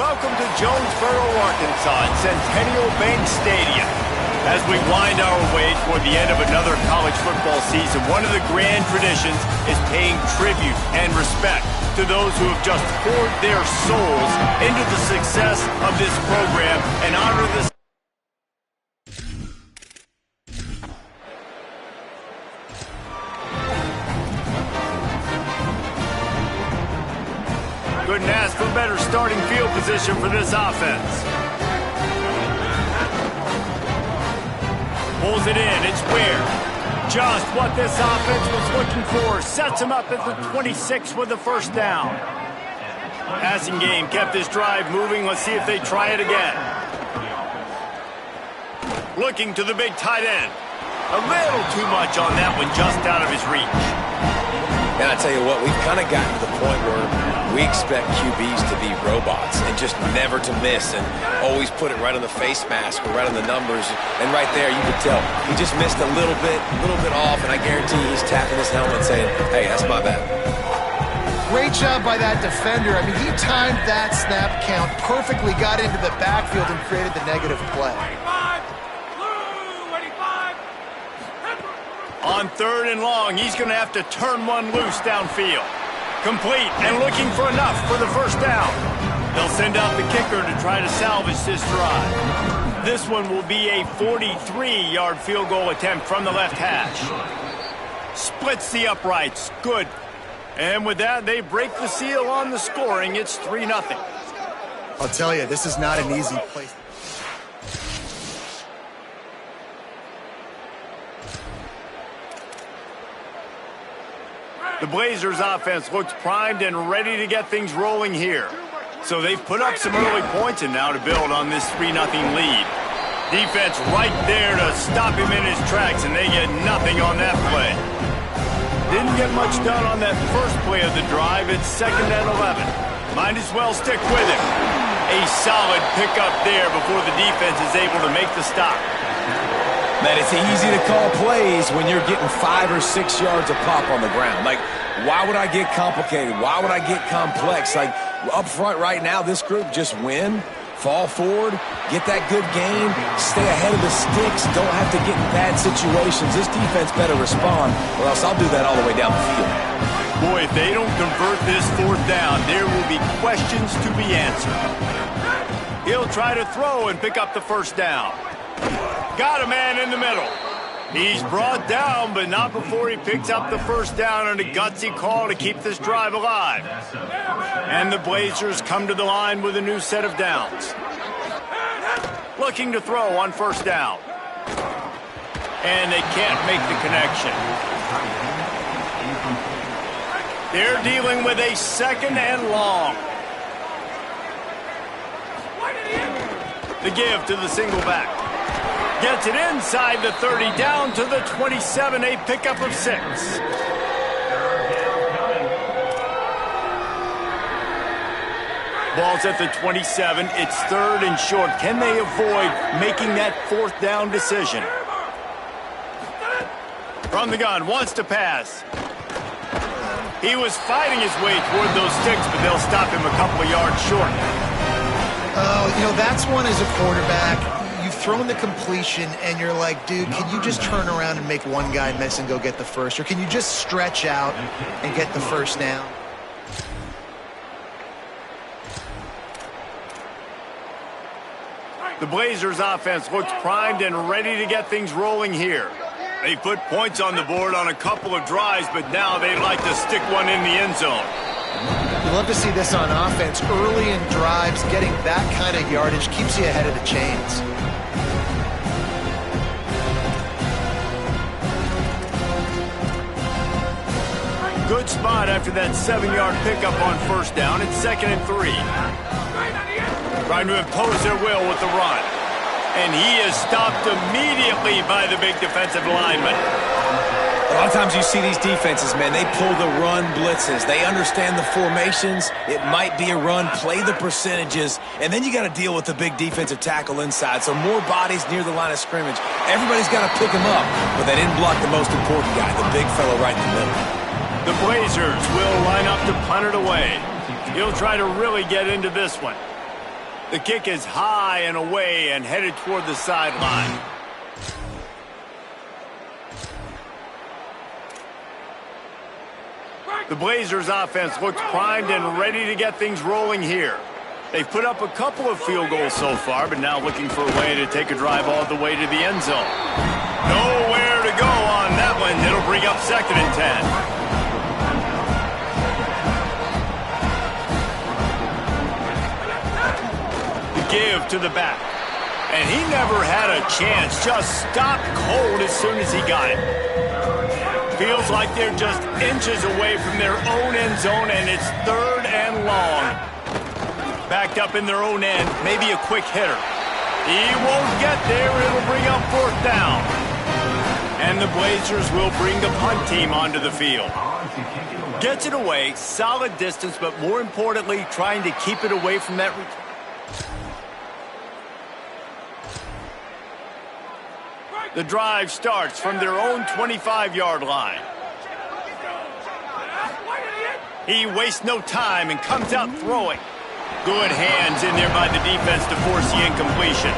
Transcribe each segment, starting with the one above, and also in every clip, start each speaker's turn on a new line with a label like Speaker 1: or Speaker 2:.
Speaker 1: Welcome to Jonesboro, Arkansas at Centennial Bank Stadium. As we wind our way toward the end of another college football season, one of the grand traditions is paying tribute and respect to those who have just poured their souls into the success of this program and honor the couldn't ask for better starting field position for this offense. Pulls it in. It's Ware. Just what this offense was looking for. Sets him up at the 26 with the first down. Passing game kept this drive moving. Let's see if they try it again. Looking to the big tight end. A little too much on that one, just out of his reach.
Speaker 2: And I tell you what, we've kind of gotten to the point where we expect QBs to be robots and just never to miss and always put it right on the face mask or right on the numbers. And right there, you could tell he just missed a little bit off, and I guarantee he's tapping his helmet saying, hey, that's my bad.
Speaker 3: Great job by that defender. I mean, he timed that snap count perfectly, got into the backfield, and created the negative play.
Speaker 1: On 3rd and long, he's going to have to turn one loose downfield. Complete and looking for enough for the first down. They'll send out the kicker to try to salvage this drive. This one will be a 43-yard field goal attempt from the left hash. Splits the uprights. Good. And with that, they break the seal on the scoring. It's 3-0.
Speaker 3: I'll tell you, this is not an easy place.
Speaker 1: The Blazers offense looks primed and ready to get things rolling here. So they've put up some early points and now to build on this 3-0 lead. Defense right there to stop him in his tracks, and they get nothing on that play. Didn't get much done on that first play of the drive. It's 2nd and 11. Might as well stick with him. A solid pickup there before the defense is able to make the stop.
Speaker 2: Man, it's easy to call plays when you're getting 5 or 6 yards of pop on the ground. Like, why would I get complicated? Why would I get complex? Like, up front right now, this group just win, fall forward, get that good gain, stay ahead of the sticks, don't have to get in bad situations. This defense better respond, or else I'll do that all the way down the field.
Speaker 1: Boy, if they don't convert this 4th down, there will be questions to be answered. He'll try to throw and pick up the first down. Got a man in the middle. He's brought down, but not before he picks up the first down on a gutsy call to keep this drive alive. And the Blazers come to the line with a new set of downs. Looking to throw on first down. And they can't make the connection. They're dealing with a 2nd and long. The give to the single back. Gets it inside the 30, down to the 27, a pickup of 6. Ball's at the 27. It's 3rd and short. Can they avoid making that 4th down decision? From the gun, wants to pass. He was fighting his way toward those sticks, but they'll stop him a couple of yards short.
Speaker 3: Oh, you know, that's one as a quarterback. Thrown the completion and you're like, dude, can you just turn around and make one guy miss and go get the first? Or can you just stretch out and get the first down?
Speaker 1: The Blazers offense looks primed and ready to get things rolling here. They put points on the board on a couple of drives, but now they'd like to stick one in the end zone.
Speaker 3: You love to see this on offense. Early in drives, getting that kind of yardage keeps you ahead of the chains.
Speaker 1: Good spot after that 7-yard pickup on first down. It's 2nd and 3. Trying to impose their will with the run. And he is stopped immediately by the big defensive lineman.
Speaker 2: A lot of times you see these defenses, man, they pull the run blitzes. They understand the formations. It might be a run, play the percentages, and then you got to deal with the big defensive tackle inside. So more bodies near the line of scrimmage. Everybody's got to pick him up, but they didn't block the most important guy, the big fellow right in the middle.
Speaker 1: The Blazers will line up to punt it away. He'll try to really get into this one. The kick is high and away and headed toward the sideline. The Blazers offense looks primed and ready to get things rolling here. They've put up a couple of field goals so far, but now looking for a way to take a drive all the way to the end zone. Nowhere to go on that one. It'll bring up 2nd and 10. The give to the back. And he never had a chance. Just stopped cold as soon as he got it. Feels like they're just inches away from their own end zone, and it's 3rd and long. Backed up in their own end, maybe a quick hitter. He won't get there. It'll bring up 4th down. And the Blazers will bring the punt team onto the field. Gets it away, solid distance, but more importantly, trying to keep it away from that. The drive starts from their own 25-yard line. He wastes no time and comes out throwing. Good hands in there by the defense to force the incompletion.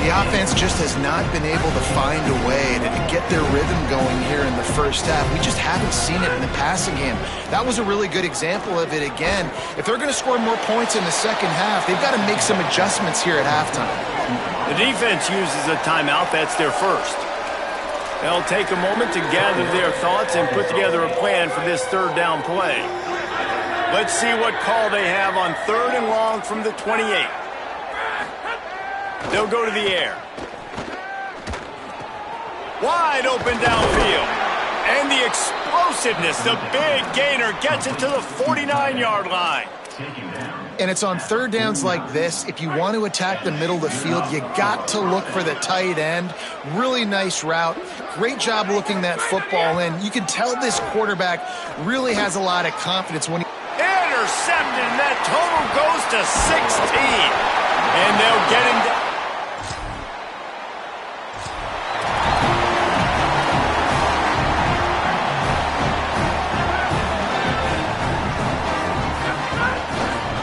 Speaker 3: The offense just has not been able to find a way to get their rhythm going here in the first half. We just haven't seen it in the passing game. That was a really good example of it again. If they're going to score more points in the second half, they've got to make some adjustments here at halftime.
Speaker 1: The defense uses a timeout. That's their first. They'll take a moment to gather their thoughts and put together a plan for this 3rd down play. Let's see what call they have on 3rd and long from the 28. They'll go to the air. Wide open downfield. And the explosiveness, the big gainer gets it to the 49-yard line.
Speaker 3: And it's on 3rd downs like this. If you want to attack the middle of the field, you got to look for the tight end. Really nice route. Great job looking that football in. You can tell this quarterback really has a lot of confidence when he...
Speaker 1: Intercepted, and that total goes to 16. And they'll get him down.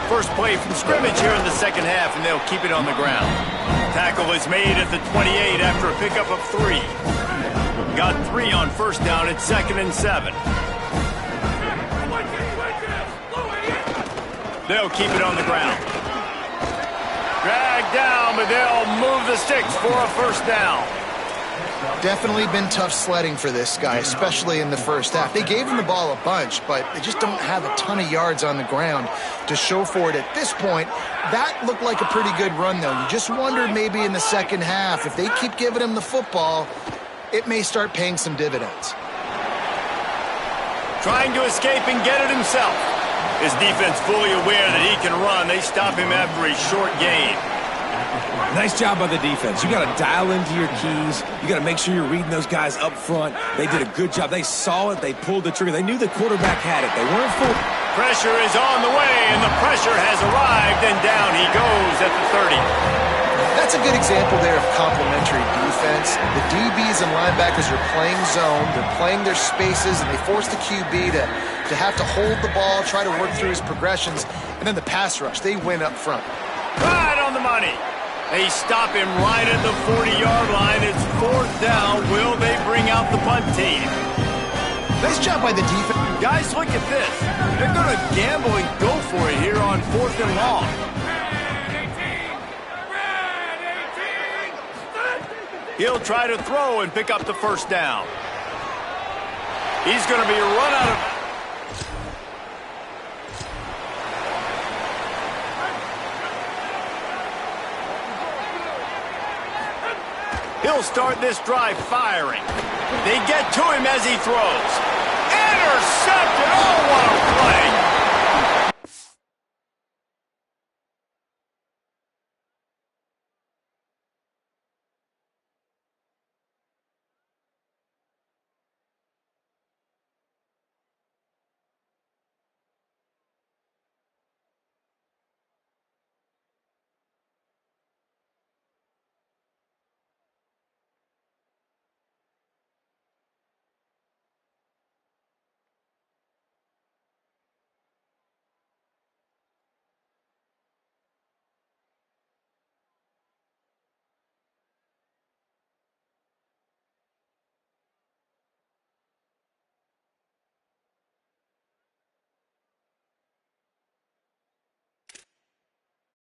Speaker 1: First play from scrimmage here in the second half, and they'll keep it on the ground. Tackle is made at the 28 after a pickup of 3. Got 3 on 1st down at 2nd and 7. They'll keep it on the ground. Dragged down, but they'll move the sticks for a 1st down.
Speaker 3: Definitely been tough sledding for this guy, especially in the first half. They gave him the ball a bunch, but they just don't have a ton of yards on the ground to show for it at this point. That looked like a pretty good run, though. You just wondered maybe in the second half, if they keep giving him the football, it may start paying some dividends.
Speaker 1: Trying to escape and get it himself. His defense fully aware that he can run. They stop him after a short gain.
Speaker 2: Nice job by the defense. You got to dial into your keys. You got to make sure you're reading those guys up front. They did a good job. They saw it. They pulled the trigger. They knew the quarterback had it. They weren't fooled.
Speaker 1: Pressure is on the way, and the pressure has arrived, and down he goes at the 30.
Speaker 3: That's a good example there of complementary defense. The DBs and linebackers are playing zone. They're playing their spaces, and they force the QB to have to hold the ball, try to work through his progressions, and then the pass rush. They win up front.
Speaker 1: Right on the money. They stop him right at the 40-yard line. It's 4th down. Will they bring out the punt team?
Speaker 3: Nice job by the defense.
Speaker 1: Guys, look at this. They're going to gamble and go for it here on 4th and long. He'll try to throw and pick up the 1st down. He's going to be run out of... He'll start this drive firing. They get to him as he throws. Intercepted! Oh, what a play!